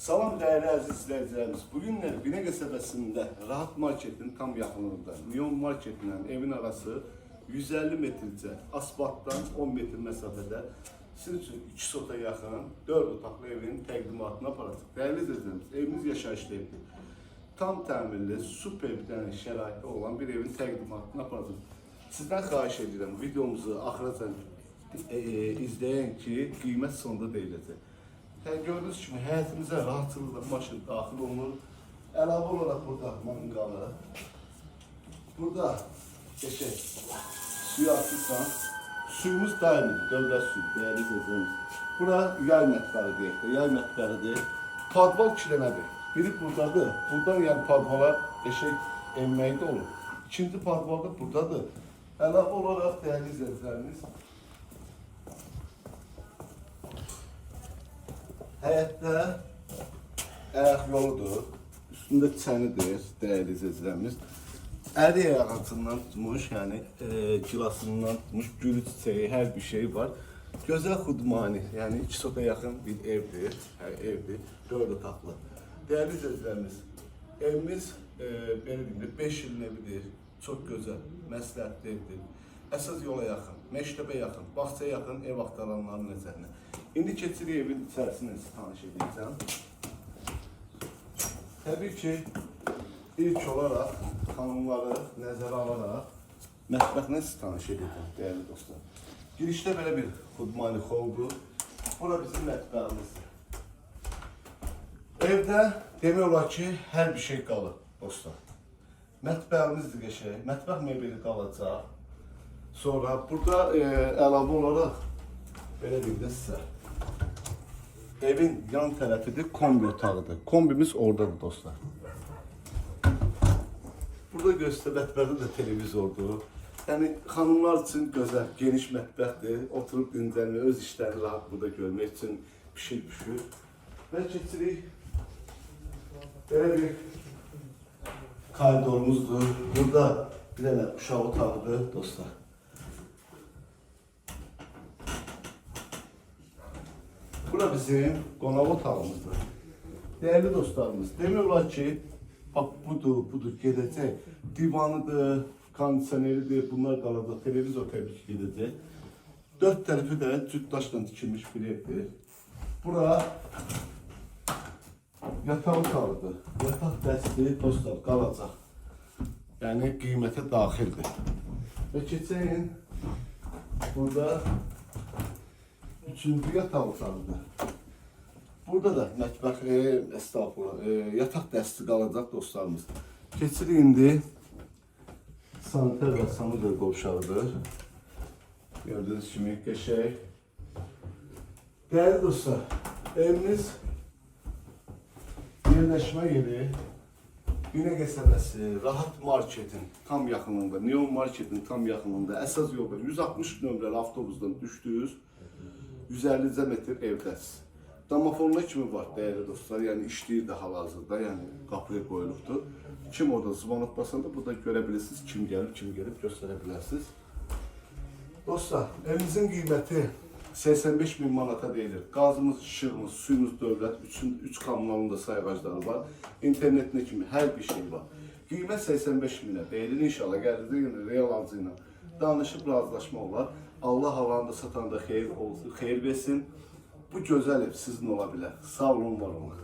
Salam değerli əziz izləyicilərimiz. Bugünlər Binə qəsəbəsində Rahat Marketin tam yaxınlığında Neon Marketlə evin arası 150 metrcə, asfaltdan 10 metr məsafədə sizin üçün 2 sota yaxın 4 otaqlı evin təqdimatına aparacaq. Değerli izləyicilərimiz, evimiz yaşayışlı evdir. Tam təmirli, super bir dənə şəraitdə olan bir evin təqdimatına aparacaq. Sizdən xahiş edirəm, videomuzu axıracan izləyin ki, qiymət sonunda deyiləcək. Gördüğünüz kimi həyətimizə rahatlıqla maşın daxil olunur. Əlavə olaraq burada manqalı. Burada geçək suyu atırsan, suyumuz daimidir, dövlət suyu, değerli izləyicilərimiz. Bura yay mətbəri deyək də, yay mətbəridir. Padval 2 dənədir. Biri buradadır, buradan yəni padvala eşək enməkdə olur. İkinci padval da buradadır. Əlavə olaraq değerli izləyicilərimiz, həyətdə ayaq yoludur, üstündə çənidir, değerli izləyicilərimiz. Əri ağacından tutmuş, yəni gilasından tutmuş, gül çiçeği, hər bir şey var. Gözəl xudmani, yəni 2 sota yaxın bir evdir, evdir, 4 otaqlı. Değerli izləyicilərimiz, evimiz belə deyim, 5 ilin evidir, çox gözəl, məsləhətli evdir. Əsas yola yaxın, məktəbə yaxın, bağçaya yaxın ev axtaranların nəzərinə. İndi keçirik evin içərisini tanış edəcəm. Təbii ki, ilk olaraq xanımları nəzərə alaraq mətbəxlə sizi tanış edəcəm, değerli dostlar. Girişdə belə bir xudmani xoldur. Bura bizim mətbəximizdir. Evdə demək olar ki, hər bir şey qalır, dostlar. Mətbəximizdir qəşəng, mətbəx mebeli qalacaq. Sonra burada əlavə olaraq belə deyim də sizə. Evin yan tərəfidir, kombi otağıdır. Kombimiz oradadır dostlar. Burada göstər mətbəxdə də televizordur. Yəni xanımlar üçün gözəl, geniş mətbəxdir. Oturub dincəlmək, öz işlərini rahat burada görmək üçün pişir. Və keçirik. Belə bir koridorumuzdur. Burada bir dənə uşaq otağıdır dostlar. Bura bizim qonaq otağımızdır. Değerli dostlarımız, demək olar ki, bax budur, gedəcək. Divanıdır, kondisioneridir, bunlar qalacaq, televizor təbii ki gedəcək. 4 tərəfi də cüt daşla tikilmiş bir evdir. Bura yataq otağıdır. Yataq dəsti dostlar qalacaq. Yəni qiymətə daxildir. Və keçəyin burada üçüncü yataq otağıdır. Burada da mətbəx, yataq dəsti qalacaq dostlarımız. Keçirik indi saniter və sanitär qovşağıdır. Gördüğünüz kimi qəşəng. Değerli dostlar, evimiz yerləşmə yeri Binə qəsəbəsi, Rahat Marketin tam yaxınlığında, Neon Marketin tam yaxınlığında, əsas yolda 160 nömrəli avtobusdan düşdünüz, 150 metr evdəsiz. Damafonla kimi var değerli dostlar, yəni işləyir də hal-hazırda, yəni qapıya qoyulubdur. Kim orada zvanot basanda burada görə bilirsiniz, kim gəlib göstərə bilərsiniz. Dostlar, evimizin qiyməti 85 bin manata deyilir. Qazımız, işığımız, suyumuz dövlət, 3 kommunalında sayğacları var. İnternetində kimi hər bir şey var. Qiymət 85 minə deyilir. İnşallah gəlirdə real alıcı ilə danışıb razılaşma olar. Allah alanda satanda xeyir versin. Bu gözəl ev sizin ola bilər. Sağ olun, var olun.